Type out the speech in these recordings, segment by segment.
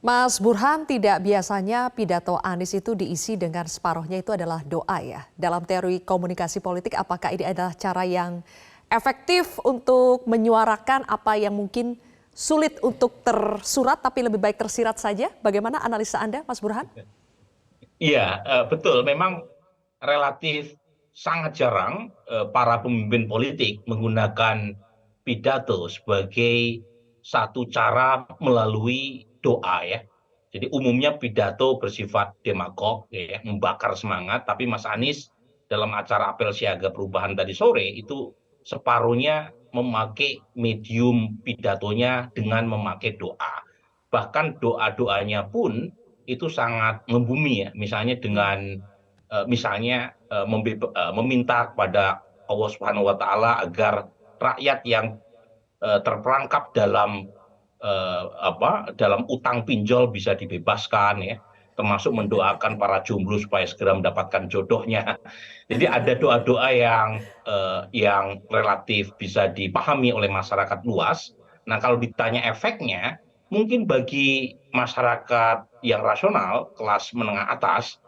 Mas Burhan, tidak biasanya pidato Anies itu diisi dengan separuhnya itu adalah doa ya. Dalam teori komunikasi politik, apakah ini adalah cara yang efektif untuk menyuarakan apa yang mungkin sulit untuk tersurat tapi lebih baik tersirat saja? Bagaimana analisa Anda, Mas Burhan? Iya, betul. Memang relatif sangat jarang para pemimpin politik menggunakan pidato sebagai satu cara melalui doa ya. Jadi umumnya pidato bersifat demagog ya, membakar semangat. Tapi Mas Anies dalam acara apel siaga perubahan tadi sore itu separuhnya memakai medium pidatonya dengan memakai doa. Bahkan doa-doanya pun itu sangat membumi ya. Misalnya dengan meminta kepada Allah Subhanahu wa taala agar rakyat yang terperangkap dalam utang pinjol bisa dibebaskan ya, termasuk mendoakan para jomblo supaya segera mendapatkan jodohnya. Jadi ada doa-doa yang relatif bisa dipahami oleh masyarakat luas. Nah, kalau ditanya efeknya, mungkin bagi masyarakat yang rasional, kelas menengah atas,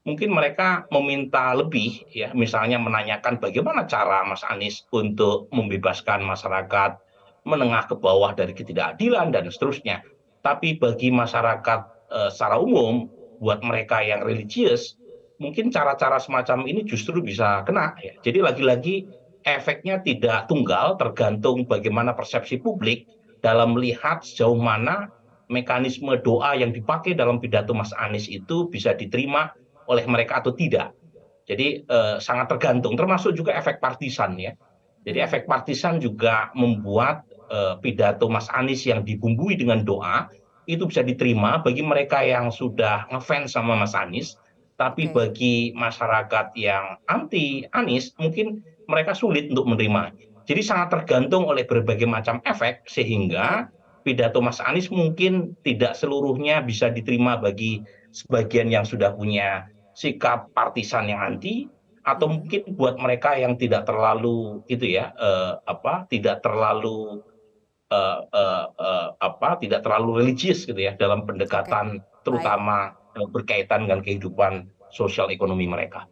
mungkin mereka meminta lebih ya, misalnya menanyakan bagaimana cara Mas Anies untuk membebaskan masyarakat menengah ke bawah dari ketidakadilan dan seterusnya. Tapi bagi masyarakat secara umum, buat mereka yang religius, mungkin cara-cara semacam ini justru bisa kena ya. Jadi lagi-lagi efeknya tidak tunggal, tergantung bagaimana persepsi publik dalam melihat sejauh mana mekanisme doa yang dipakai dalam pidato Mas Anies itu bisa diterima oleh mereka atau tidak. Jadi sangat tergantung, termasuk juga efek partisan ya. Jadi efek partisan juga membuat pidato Mas Anies yang dibumbui dengan doa itu bisa diterima bagi mereka yang sudah ngefans sama Mas Anies, tapi Oke, bagi masyarakat yang anti Anies mungkin mereka sulit untuk menerima. Jadi sangat tergantung oleh berbagai macam efek baik. sehingga pidato Mas Anies mungkin tidak seluruhnya bisa diterima bagi sebagian yang sudah punya sikap partisan yang anti, atau Mhm. mungkin buat mereka yang tidak terlalu itu ya, tidak terlalu tidak terlalu religius gitu ya dalam Oke, pendekatan baik. terutama berkaitan dengan kehidupan sosial ekonomi mereka.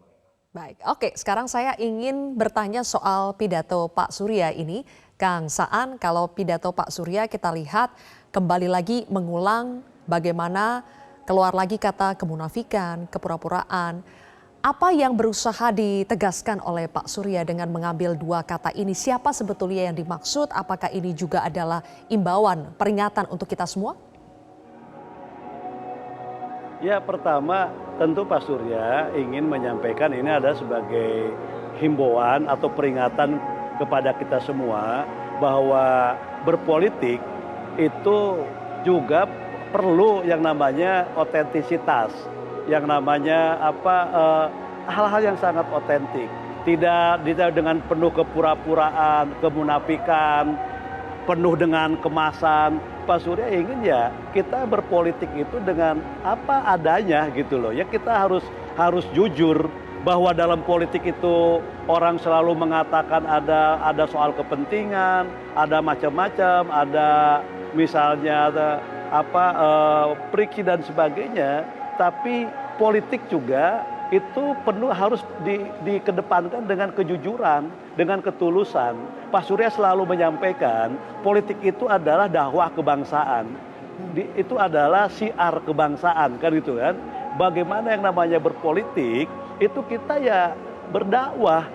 Baik, oke. Sekarang saya ingin bertanya soal pidato Pak Surya ini. Kang Saan, kalau pidato Pak Surya kita lihat kembali lagi mengulang bagaimana keluar lagi kata kemunafikan, kepura-puraan. Apa yang berusaha ditegaskan oleh Pak Surya dengan mengambil dua kata ini? Siapa sebetulnya yang dimaksud? Apakah ini juga adalah imbauan, peringatan untuk kita semua? Ya, pertama tentu Pak Surya ingin menyampaikan ini ada sebagai himbauan atau peringatan kepada kita semua bahwa berpolitik itu juga perlu yang namanya otentisitas, yang namanya hal-hal yang sangat otentik, tidak dengan penuh kepura-puraan, kemunafikan, penuh dengan kemasan. Pak Surya ingin ya kita berpolitik itu dengan apa adanya gitu loh. Ya kita harus jujur bahwa dalam politik itu orang selalu mengatakan ada soal kepentingan, ada macam-macam, ada misalnya friksi dan sebagainya. Tapi politik juga itu penuh harus dikedepankan dengan kejujuran, dengan ketulusan. Pak Surya selalu menyampaikan politik itu adalah dakwah kebangsaan. Itu adalah siar kebangsaan kan gitu kan. Bagaimana yang namanya berpolitik itu kita ya berdakwah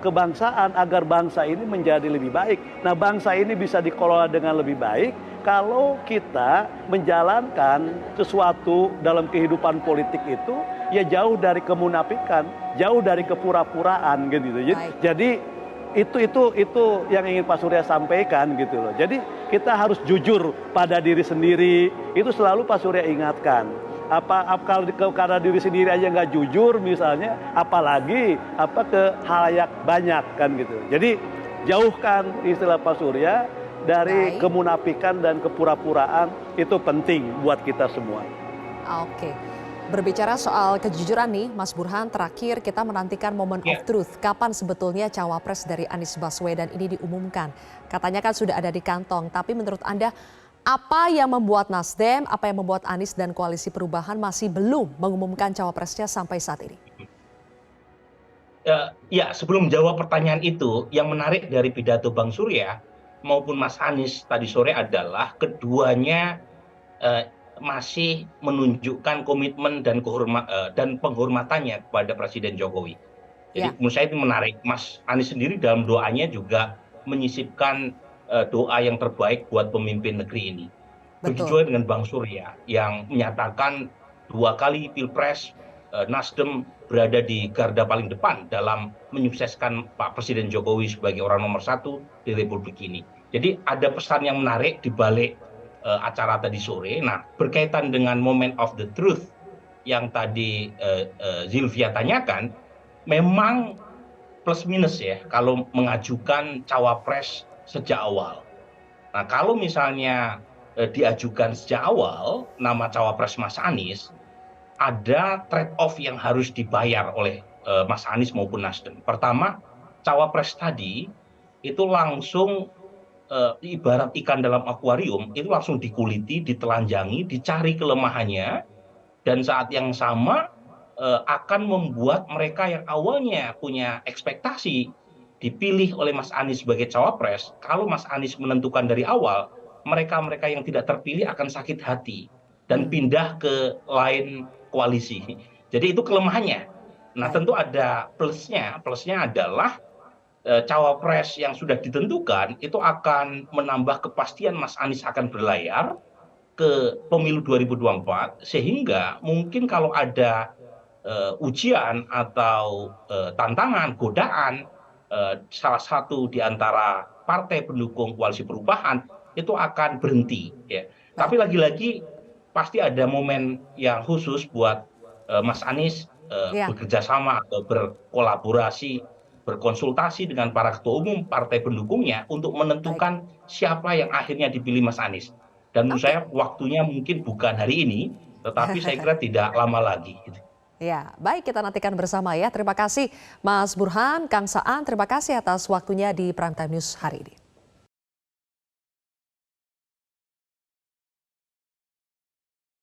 kebangsaan agar bangsa ini menjadi lebih baik. Nah, bangsa ini bisa dikelola dengan lebih baik kalau kita menjalankan sesuatu dalam kehidupan politik itu ya jauh dari kemunafikan, jauh dari kepura-puraan gitu. Baik. Jadi itu yang ingin Pak Surya sampaikan gitu loh. Jadi kita harus jujur pada diri sendiri. Itu selalu Pak Surya ingatkan. Kalau karena diri sendiri aja nggak jujur misalnya, apalagi ke halayak banyak kan gitu. Jadi jauhkan istilah Pak Surya dari Baik. kemunafikan dan kepura-puraan, itu penting buat kita semua. Oke. Berbicara soal kejujuran nih, Mas Burhan, terakhir kita menantikan moment of Ya, truth. Kapan sebetulnya cawapres dari Anies Baswedan ini diumumkan? Katanya kan sudah ada di kantong, tapi menurut Anda Apa yang membuat Nasdem, apa yang membuat Anies dan Koalisi Perubahan masih belum mengumumkan cawapresnya sampai saat ini? Ya, sebelum jawab pertanyaan itu, yang menarik dari pidato Bang Surya maupun Mas Anies tadi sore adalah keduanya eh, masih menunjukkan komitmen dan penghormatannya kepada Presiden Jokowi. Ya, Jadi menurut saya itu menarik. Mas Anies sendiri dalam doanya juga menyisipkan doa yang terbaik buat pemimpin negeri ini. Begitu betul. juga dengan Bang Surya yang menyatakan 2 kali Pilpres Nasdem berada di garda paling depan dalam menyukseskan Pak Presiden Jokowi sebagai orang nomor 1 di Republik ini. Jadi ada pesan yang menarik di balik acara tadi sore. Nah, berkaitan dengan moment of the truth yang tadi Zilvia tanyakan, memang plus minus ya kalau mengajukan cawapres sejak awal. Nah, kalau misalnya diajukan sejak awal nama cawapres Mas Anies, ada trade off yang harus dibayar oleh Mas Anies maupun Nasdem. Pertama, cawapres tadi itu langsung ibarat ikan dalam akuarium, itu langsung dikuliti, ditelanjangi, dicari kelemahannya, dan saat yang sama akan membuat mereka yang awalnya punya ekspektasi dipilih oleh Mas Anies sebagai cawapres, kalau Mas Anies menentukan dari awal, mereka-mereka yang tidak terpilih akan sakit hati dan Hmm, pindah ke lain koalisi. Jadi itu kelemahannya. Nah, baik. tentu ada plusnya. Plusnya adalah cawapres yang sudah ditentukan itu akan menambah kepastian Mas Anies akan berlayar ke pemilu 2024, sehingga mungkin kalau ada ujian atau tantangan, godaan salah satu di antara partai pendukung koalisi perubahan itu akan berhenti. Ya. Tapi Baik. lagi-lagi pasti ada momen yang khusus buat Mas Anies Ya, bekerja sama atau berkolaborasi, berkonsultasi dengan para ketua umum partai pendukungnya untuk baik. menentukan siapa yang akhirnya dipilih Mas Anies. Dan menurut Oke. saya waktunya mungkin bukan hari ini, tetapi saya kira tidak lama lagi. Ya, baik kita nantikan bersama ya. Terima kasih Mas Burhan, Kang Saan, terima kasih atas waktunya di Prime Time News hari ini.